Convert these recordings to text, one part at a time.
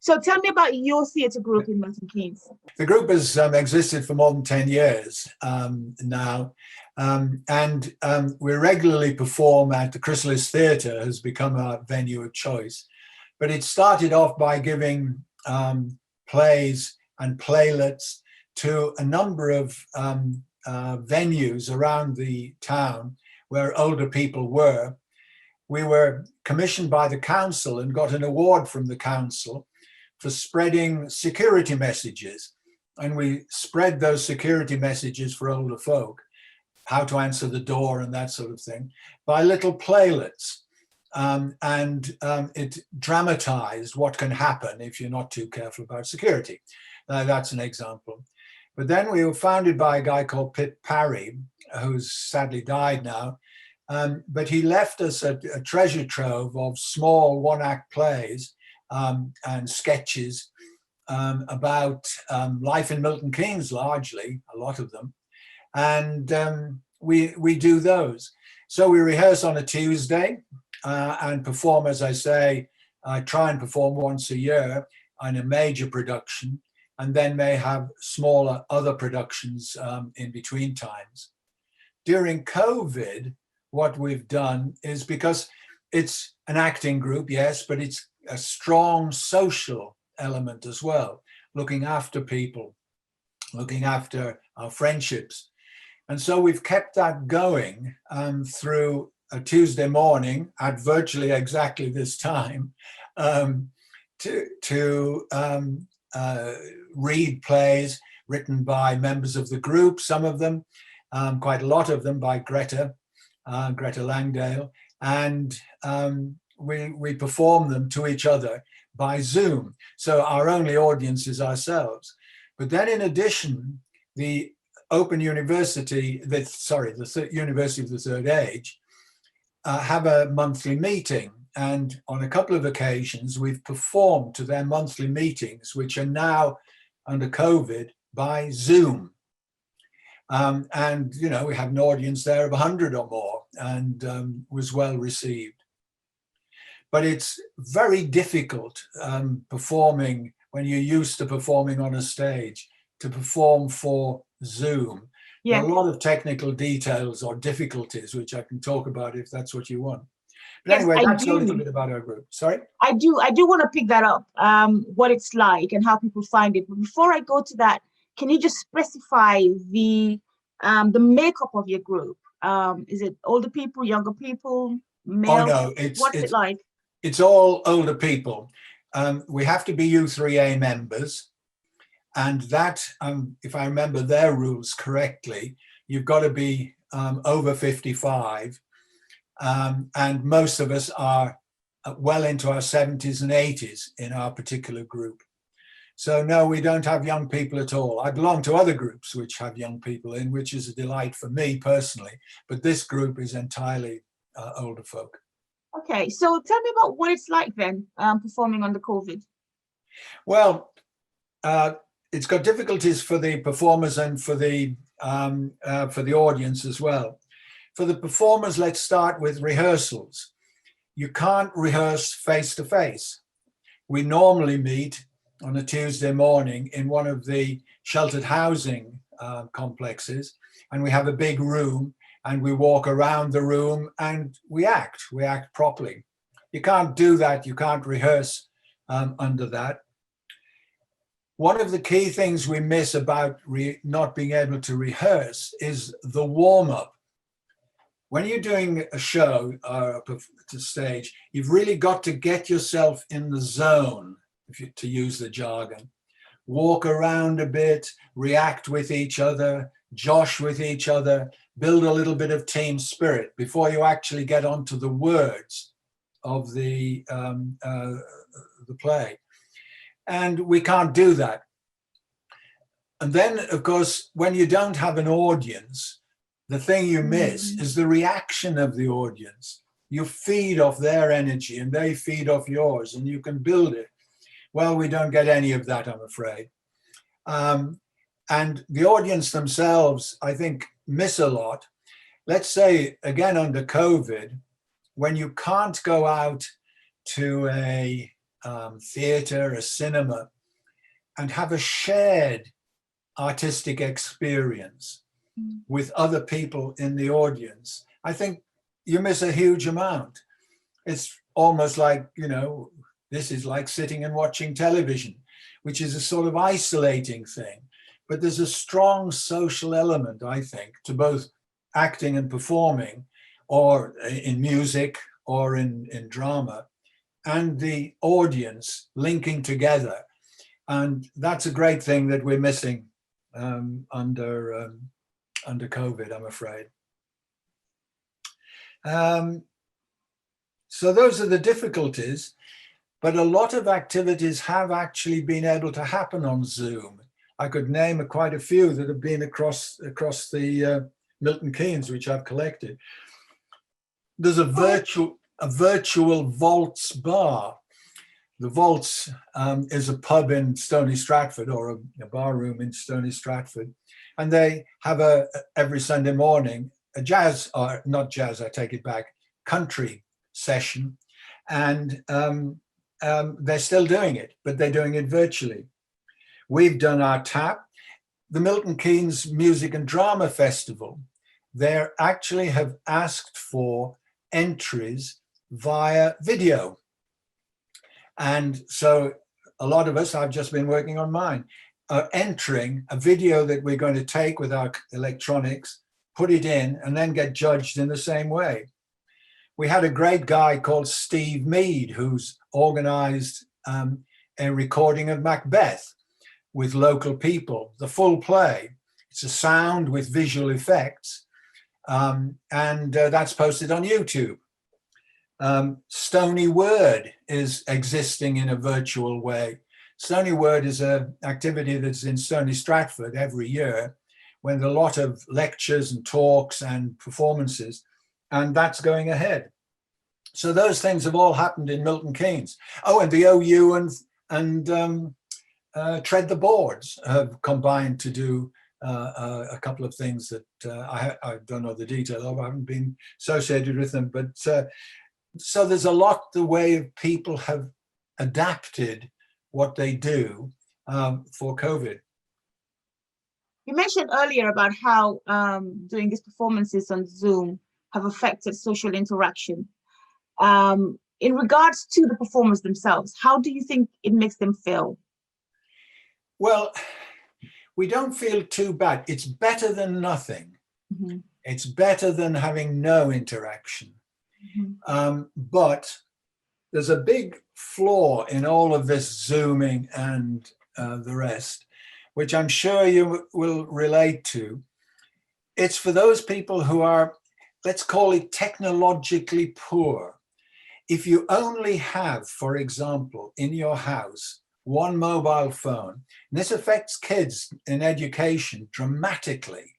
So tell me about your theatre group in Milton Keynes. The group has existed for more than 10 years now, and we regularly perform at the Chrysalis Theatre, has become our venue of choice. But it started off by giving plays and playlets to a number of venues around the town where older people were. We were commissioned by the council and got an award from the council for spreading security messages. And we spread those security messages for older folk, how to answer the door and that sort of thing, by little playlets. It dramatized what can happen if you're not too careful about security. That's an example. But then we were founded by a guy called Pip Parry, who's sadly died now. But he left us a treasure trove of small one-act plays and sketches about life in Milton Keynes, largely, a lot of them. And we do those. So we rehearse on a Tuesday and perform, as I say, I try and perform once a year on a major production, and then may have smaller other productions in between times. During COVID, what we've done is, because it's an acting group, yes, but it's a strong social element as well, looking after people, looking after our friendships. And so we've kept that going through a Tuesday morning at virtually exactly this time to read plays written by members of the group, some of them, quite a lot of them by Greta Langdale, and we perform them to each other by Zoom. So our only audience is ourselves. But then in addition, the Open University, the University of the Third Age, have a monthly meeting. And on a couple of occasions, we've performed to their monthly meetings, which are now under COVID by Zoom. And, you know, we had an audience there of 100 or more, and was well received. But it's very difficult performing when you're used to performing on a stage, to perform for Zoom. Yeah. There are a lot of technical details or difficulties, which I can talk about if that's what you want. But yes, anyway, that's a little bit about our group. Sorry? I do want to pick that up, what it's like and how people find it. But before I go to that, can you just specify the makeup of your group? Is it older people, younger people, male? Oh no, what's it like? It's all older people. We have to be U3A members, and that, if I remember their rules correctly, you've got to be over 55, and most of us are well into our 70s and 80s in our particular group. So no, we don't have young people at all. I belong to other groups which have young people in, which is a delight for me personally, but this group is entirely older folk. Okay, so tell me about what it's like then, performing under COVID. Well, it's got difficulties for the performers and for the audience as well. For the performers, let's start with rehearsals. You can't rehearse face to face. We normally meet on a Tuesday morning in one of the sheltered housing complexes, and we have a big room, and we walk around the room and we act properly. You can't do that, you can't rehearse under that. One of the key things we miss about not being able to rehearse is the warm-up. When you're doing a show or a stage, you've really got to get yourself in the zone, to use the jargon. Walk around a bit, react with each other, josh with each other, build a little bit of team spirit before you actually get onto the words of the play. And we can't do that. And then, of course, when you don't have an audience, the thing you miss is the reaction of the audience. You feed off their energy and they feed off yours, and you can build it. Well, we don't get any of that, I'm afraid. And the audience themselves, I think, miss a lot. Let's say, again, under COVID, when you can't go out to a theatre, a cinema, and have a shared artistic experience with other people in the audience, I think you miss a huge amount. It's almost like, this is like sitting and watching television, which is a sort of isolating thing. But there's a strong social element, I think, to both acting and performing, or in music or in drama, and the audience linking together. And that's a great thing that we're missing under COVID, I'm afraid. So those are the difficulties, but a lot of activities have actually been able to happen on Zoom. I could name quite a few that have been across the Milton Keynes, which I've collected. There's a virtual Vaults bar. The Vaults is a pub in Stony Stratford, or a bar room in Stony Stratford. And they have every Sunday morning, a jazz, or not jazz, I take it back, country session. And they're still doing it, but they're doing it virtually. We've done our tap. The Milton Keynes Music and Drama Festival, they actually have asked for entries via video. And so a lot of us, I've just been working on mine, are entering a video that we're going to take with our electronics, put it in, and then get judged in the same way. We had a great guy called Steve Mead, who's organized a recording of Macbeth with local people, the full play. It's a sound with visual effects, and that's posted on YouTube. Stony Word is existing in a virtual way. Stony Word is an activity that's in Stony Stratford every year, when there are a lot of lectures and talks and performances, and that's going ahead. So those things have all happened in Milton Keynes. Oh, and the OU and Tread the Boards have combined to do a couple of things that I don't know the detail of. I haven't been associated with them, but so there's a lot the way of people have adapted what they do for COVID. You mentioned earlier about how doing these performances on Zoom have affected social interaction. In regards to the performers themselves, how do you think it makes them feel? Well, we don't feel too bad. It's better than nothing. Mm-hmm. It's better than having no interaction. Mm-hmm. But there's a big flaw in all of this Zooming and the rest, which I'm sure you will relate to. It's for those people who are, let's call it, technologically poor. If you only have, for example, in your house, one mobile phone, and this affects kids in education dramatically,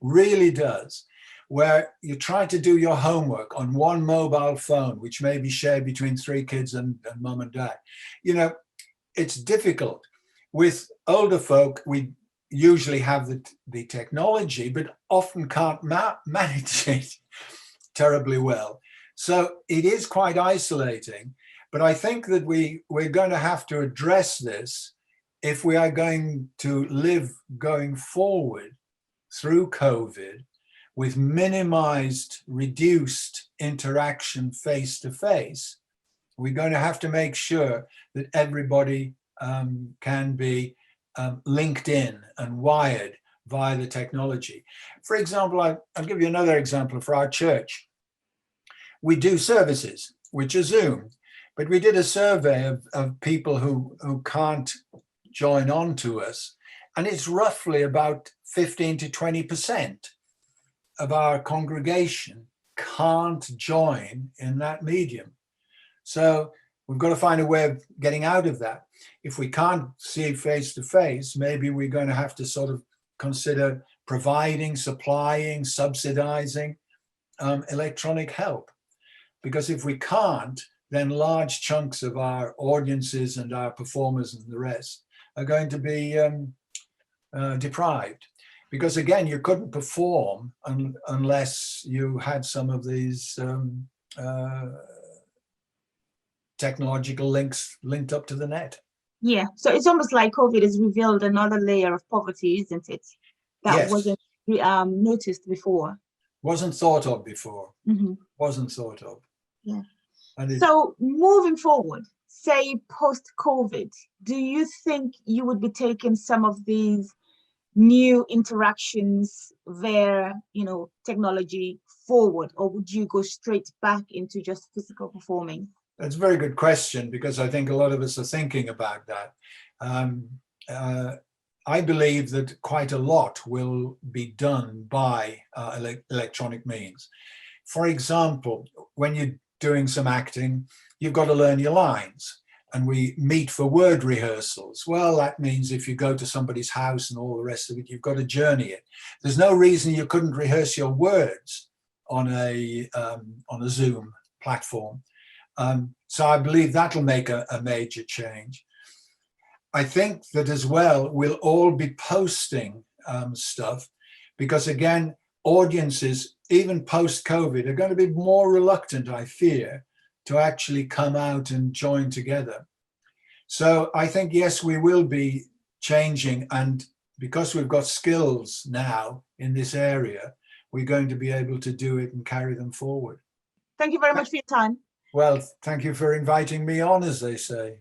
really does, where you try to do your homework on one mobile phone, which may be shared between 3 kids and mum and dad. It's difficult. With older folk, we usually have the technology, but often can't manage it terribly well. So it is quite isolating, but I think that we're going to have to address this if we are going to live going forward through COVID with minimized, reduced interaction face-to-face. We're going to have to make sure that everybody can be linked in and wired via the technology. For example, I'll give you another example for our church. We do services, which are Zoom, but we did a survey of people who can't join on to us, and it's roughly about 15 to 20% of our congregation can't join in that medium. So we've got to find a way of getting out of that. If we can't see face to face, maybe we're going to have to sort of consider providing, supplying, subsidizing electronic help. Because if we can't, then large chunks of our audiences and our performers and the rest are going to be deprived. Because again, you couldn't perform unless you had some of these technological links linked up to the net. Yeah, so it's almost like COVID has revealed another layer of poverty, isn't it? That Yes, wasn't noticed before. wasn't thought of before. Mhm. Wasn't thought of. Yeah. And So moving forward, say post-COVID, do you think you would be taking some of these new interactions via, technology forward, or would you go straight back into just physical performing? that's a very good question, because I think a lot of us are thinking about that. I believe that quite a lot will be done by electronic means. For example, when you're doing some acting, you've got to learn your lines, and we meet for word rehearsals. Well, that means if you go to somebody's house and all the rest of it, you've got to journey it. There's no reason you couldn't rehearse your words on a Zoom platform. So I believe that'll make a major change. I think that as well, we'll all be posting stuff, because again, audiences, even post-COVID, are going to be more reluctant, I fear, to actually come out and join together. So I think, yes, we will be changing, and because we've got skills now in this area, we're going to be able to do it and carry them forward. Thank you very much for your time. Well, thank you for inviting me on, as they say.